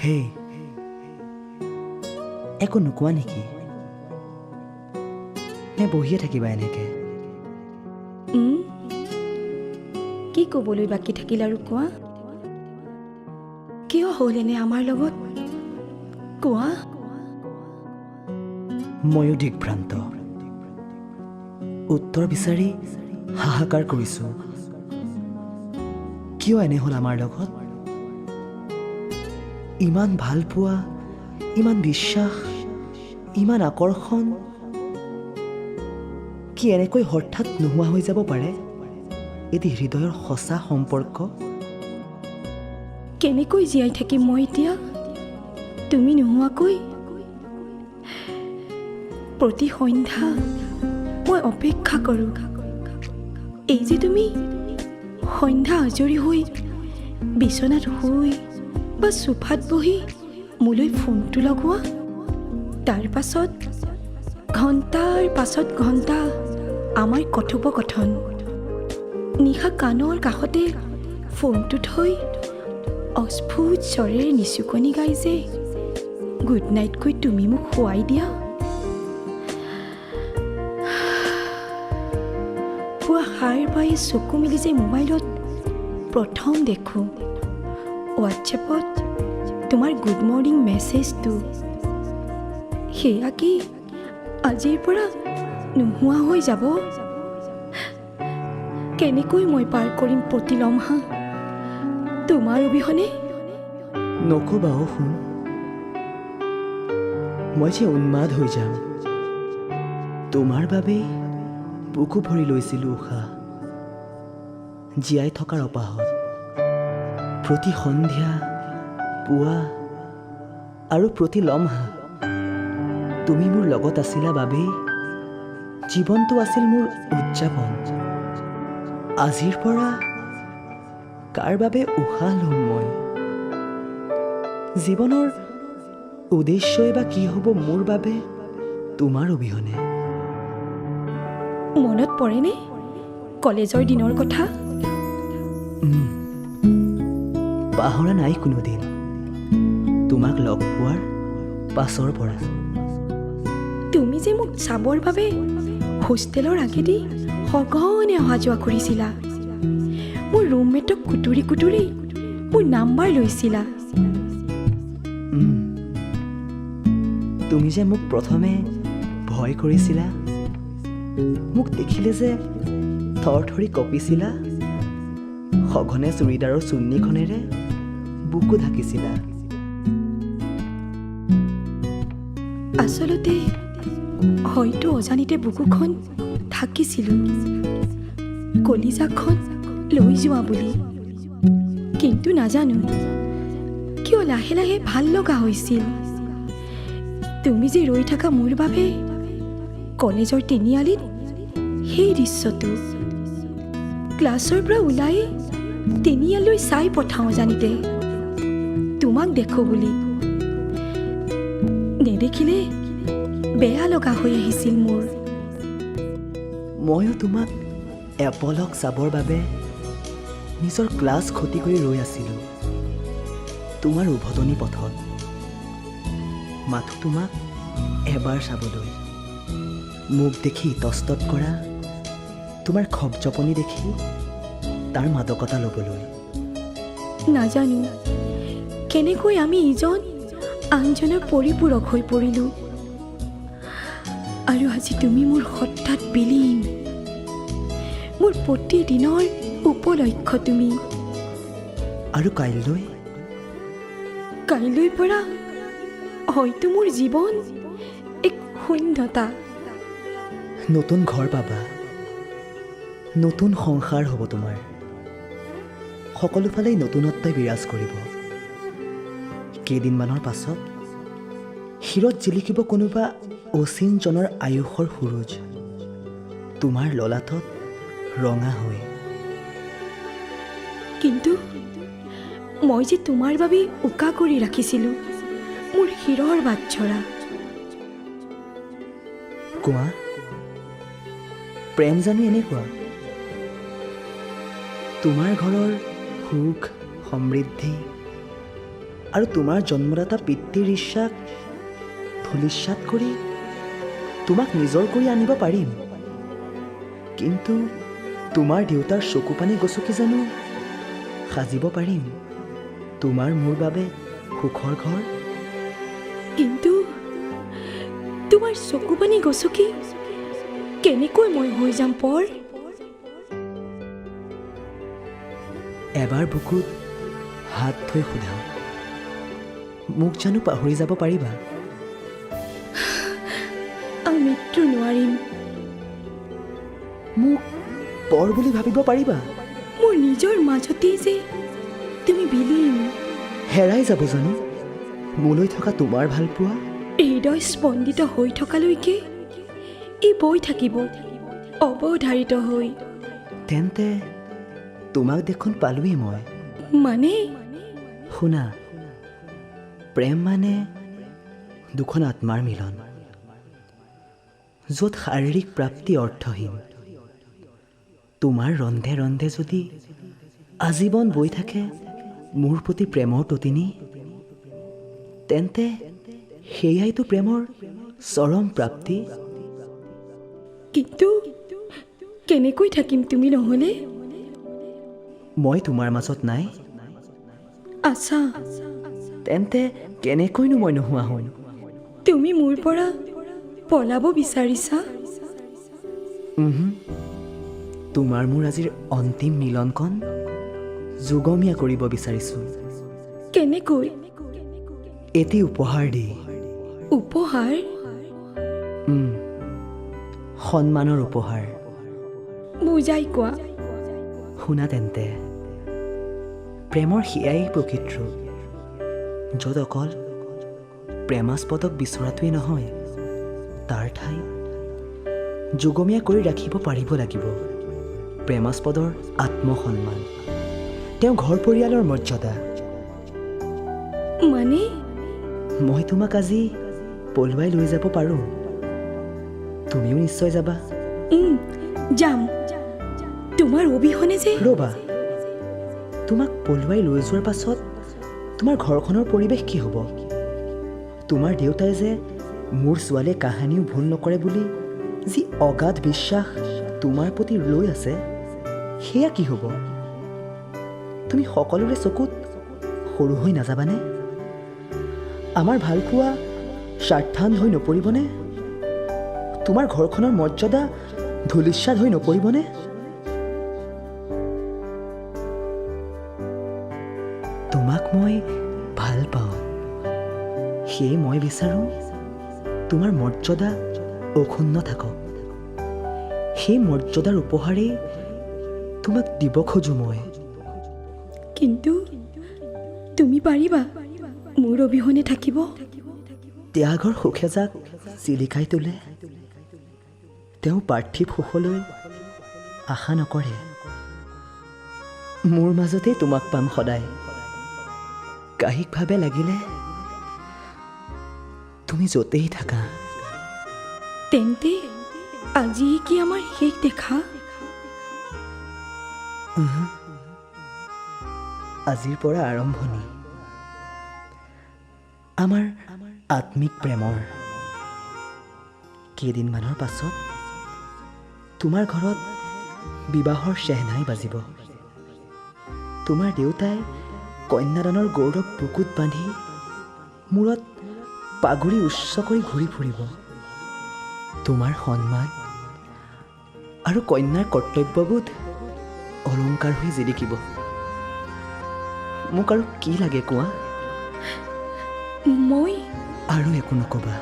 হে একো নোকোৱা নেকি? নে বহিয়ে থাকিবা এনেকে? কি ক'বলৈ বাকী থাকিল আৰু কোৱা? কিয় হ'ল এনে আমাৰ লগত কোৱা? ময়ো দিগ্ভ্ৰান্ত। উত্তৰ বিচাৰি হাহাকাৰ কৰিছো। কিয় এনে হ'ল আমাৰ লগত? ইমান ভাল পোৱা, ইমান বিশ্বাস, ইমান আকৰ্ষণ কি এনেকৈ হঠাৎ নোহোৱা হৈ যাব পাৰে? এটি হৃদয়ৰ সঁচা সম্পৰ্ক। কেনেকৈ জীয়াই থাকিম মই এতিয়া তুমি নোহোৱাকৈ? প্ৰতি সন্ধ্যা মই অপেক্ষা কৰোঁ। এই যে তুমি সন্ধ্যা আজৰি হৈ বিচনাত শুই বা চোফাত বহি মোলৈ ফোনটো লগোৱা, তাৰ পাছত ঘণ্টাৰ পাছত ঘণ্টা আমাৰ কথোপকথন। নিশা কাণৰ কাষতে ফোনটো থৈ অস্ফুট স্বৰেৰে নিচুকনি গাই যে গুড নাইট কৈ তুমি মোক শুৱাই দিয়া। পুৱা সাৰ পাই চকু মেলি যে মোবাইলত প্ৰথম দেখোঁ হোৱাটছএপত তোমাৰ গুড মৰ্ণিং মেছেজটো, সেয়া কি আজিৰ পৰা নোহোৱা হৈ যাব? কেনেকৈ মই পাৰ কৰিম প্ৰতি লম্হা তোমাৰ অবিহনে? নক'বা অ' শুন, মই যে উন্মাদ হৈ যাম। তোমাৰ বাবেই বুকু ভৰি লৈছিলোঁ উশাহ, জীয়াই থকাৰ অপাহত। প্ৰতি সন্ধ্যা, পুৱা আৰু প্ৰতি লম্হা তুমি মোৰ লগত আছিলা বাবেই জীৱনটো আছিল মোৰ উদযাপন। আজিৰ পৰা কাৰ বাবে উশাহ ল'ম মই? জীৱনৰ উদ্দেশ্যই বা কি হ'ব মোৰ বাবে তোমাৰ অবিহনে? মনত পৰেনে কলেজৰ দিনৰ কথা? পাহৰা নাই কোনোদিন তোমাক লগ পোৱাৰ পাছৰ পৰা। তুমি যে মোক চাবৰ বাবে হোষ্টেলৰ আগেদি সঘনে অহা যোৱা কৰিছিলা। মোৰ ৰুমমেটক কুটুৰি কুটুৰি মোৰ নাম্বাৰ লৈছিলা। তুমি যে মোক প্ৰথমে ভয় কৰিছিলা, মোক দেখিলে যে থৰথৰি কঁপিছিলা, সঘনে চুৰিদাৰৰ চুন্নিখনেৰে বুকু ঢাকিছিলা। আচলতে হয়তো অজানিতে বুকুখন ঢাকিছিলোঁ, কলিজাখন লৈ যোৱা বুলি। কিন্তু নাজানো কিয় লাহে লাহে ভাল লগা হৈছিল। তুমি যে ৰৈ থাকা মোৰ বাবে কলেজৰ তিনিআলিত, সেই দৃশ্যটো ক্লাছৰ পৰা ওলাই তিনিআলিলৈ চাই পঠাওঁ জানিতে তোমাক দেখোঁ বুলি। নেদেখিলে বেয়া লগা হৈ আহিছিল মোৰ। ময়ো তোমাক এপলক চাবৰ বাবে নিজৰ ক্লাছ ক্ষতি কৰি ৰৈ আছিলোঁ তোমাৰ উভতনি পথত। মাথো তোমাক এবাৰ চাবলৈ, মোক দেখি ইতস্তত কৰা তোমাৰ খপজপনি দেখি তাৰ মাদকতা ল'বলৈ। নাজানো কেনেকৈ আমি ইজন আনজনৰ পৰিপূৰক হৈ পৰিলোঁ। আৰু আজি তুমি মোৰ হঠাৎ বিলীন, মোৰ প্ৰতিদিনৰ উপলক্ষ্য তুমি। আৰু কাইলৈ পৰা হয়তো মোৰ জীৱন এক শূন্যতা। নতুন ঘৰ পাবা, নতুন সংসাৰ হ'ব তোমাৰ। সকলোফালেই নতুনত্বই বিৰাজ কৰিব। কেইদিনমানৰ পাছত শিৰত জিলিকিব কোনোবা অচিনজনৰ আয়ুসৰ সুৰুজ, তোমাৰ ললাটত ৰঙা হৈ। কিন্তু মই যে তোমাৰ বাবে উকা কৰি ৰাখিছিলোঁ মোৰ শিৰৰ বাটচৰা। কোৱা, প্ৰেম জানো এনেকুৱা? তোমাৰ ঘৰৰ সুখ সমৃদ্ধি আৰু তোমাৰ জন্মদাতা পিতৃৰ ইচ্ছাক ধূলিসাৎ কৰি তোমাক নিজৰ কৰি আনিব পাৰিম। কিন্তু তোমাৰ দেউতাৰ চকু পানী গছকি জানো সাজিব পাৰিম তোমাৰ মোৰ বাবে সুখৰ ঘৰ? কিন্তু তোমাৰ চকু পানী গছকি কেনেকৈ মই হৈ যাম পৰ? এবাৰ বুকুত হাত থৈ সোধা, মোক জানো পাহৰি যাব পাৰিবা? মৃত্যু নোৱাৰিম। মোক পৰ বুলি ভাবিব পাৰিবা? মোৰ নিজৰ মাজতেই যে তুমি বিলীন। হেৰাই যাব জানো মোলৈ থকা তোমাৰ ভালপোৱা? হৃদয় স্পন্দিত হৈ থকালৈকে ই বৈ থাকিব অৱধাৰিত হৈ। তেন্তে তোমাক দেখোন পালোৱেই মই। মানে শুনা, প্ৰেম মানে দুখন আত্মাৰ মিলন, য'ত শাৰীৰিক প্ৰাপ্তি অৰ্থহীন। তোমাৰ ৰন্ধে ৰন্ধে যদি আজীৱন বৈ থাকে মোৰ প্ৰতি প্ৰেমৰ ততিনী, তেন্তে সেয়াইতো প্ৰেমৰ চৰম প্ৰাপ্তি। কিন্তু কেনেকৈ থাকিম তুমি নহ'লে? মই তোমাৰ মাজত নাই, আছা। তেন্তে কেনেকৈনো মই নোহোৱা হ'ম? তুমি মোৰ পৰা পলাব বিচাৰিছা? তোমাৰ মোৰ আজিৰ অন্তিম মিলনকণ যুগমীয়া কৰিব বিচাৰিছোঁ। কেনেকৈ? এটি উপহাৰ দি। উপহাৰ? সন্মানৰ উপহাৰ। বুজাই কোৱা। শুনা তেন্তে, প্ৰেমৰ সেয়াই প্ৰকৃত ৰূপ, য'ত অকল প্ৰেমাস্পদক বিচৰাটোৱেই নহয়, তাৰ ঠাই যুগমীয়া কৰি ৰাখিব পাৰিব লাগিব প্ৰেমাস্পদৰ আত্মসন্মান, তেওঁ ঘৰ পৰিয়ালৰ মৰ্যাদা। মানে মই তোমাক আজি পলুৱাই লৈ যাব পাৰোঁ, তুমিও নিশ্চয় যাবা। যাম। তোমাৰ অবিহনে যে। ৰ'বা, তোমাক পলুৱাই লৈ যোৱাৰ পাছত তোমাৰ ঘৰখনৰ পৰিৱেশ কি হ'ব? তোমাৰ দেউতাই যে মোৰ ছোৱালীয়ে কাহানিও ভুল নকৰে বুলি যি অগাধ বিশ্বাস তোমাৰ প্ৰতি লৈ আছে, সেয়া কি হ'ব? তুমি সকলোৰে চকুত সৰু হৈ নাযাবানে? আমাৰ ভালপোৱা স্বাৰ্থান হৈ নপৰিবনে? তোমাৰ ঘৰখনৰ মৰ্যাদা ধূলিসাৎ হৈ নপৰিবনে? তোমাক মই ভাল পাওঁ, সেয়ে মই বিচাৰোঁ তোমাৰ মৰ্যাদা অক্ষুণ্ণ থাকক। সেই মৰ্যাদাৰ উপহাৰেই তোমাক দিব খোজোঁ মই। কিন্তু তুমি পাৰিবা মোৰ অবিহনে থাকিব? ত্যাগৰ সুখে যাক চিলিকাই তোলে, তেওঁ পাৰ্থিৱ সুখলৈ আশা নকৰে। মোৰ মাজতেই তোমাক পাম সদায়, কায়িকভাৱে লাগিলে তুমি য'তেই থাকা। তেন্তে আজি কি আমাৰ শেষ দেখা? আজিৰ পৰা আৰম্ভণি আমাৰ আত্মিক প্ৰেমৰ। কেইদিনমানৰ পাছত তোমাৰ ঘৰত বিবাহৰ চেহনাই বাজিব। তোমাৰ দেউতাই কন্যাদানৰ গৌৰৱ বুকুত বান্ধি মূৰত পাগুৰি উচ্চ কৰি ঘূৰি ফুৰিব। তোমাৰ সন্মান আৰু কন্যাৰ কৰ্তব্যবোধ অলংকাৰ হৈ জিলিকিব। মোক আৰু কি লাগে কোৱা? মই আৰু একো নকবা,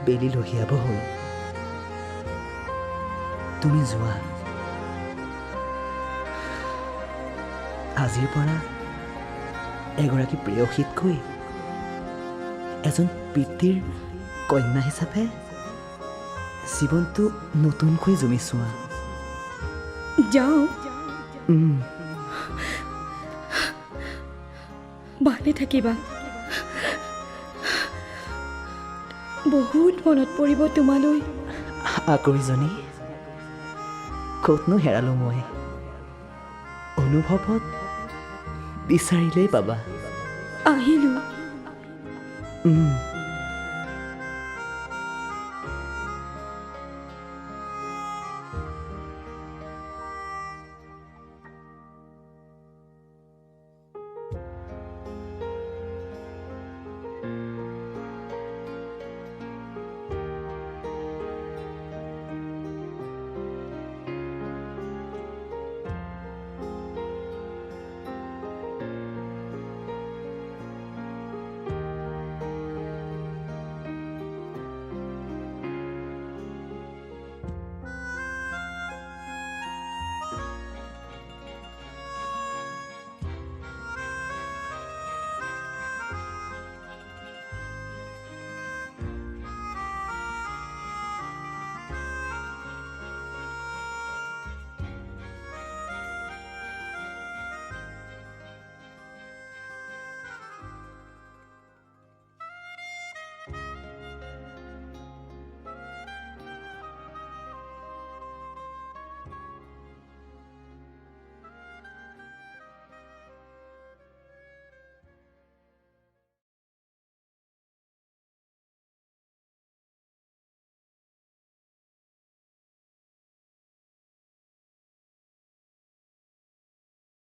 বেলি লহিয়াব হ'ল। তুমি যোৱা। আজিৰ পৰা এগৰাকী প্ৰেয়সীতকৈ এজন পিতৃৰ কন্যা হিচাপে জীৱনটো নতুনকৈ জুমি চোৱা। যাওঁ। ভালে থাকিবা। বহুত মনত পৰিব তোমালৈ। আকৰিজনী, ক'তনো হেৰালো মই? অনুভৱত বিচাৰিলেই পাবা। আহিলোঁ।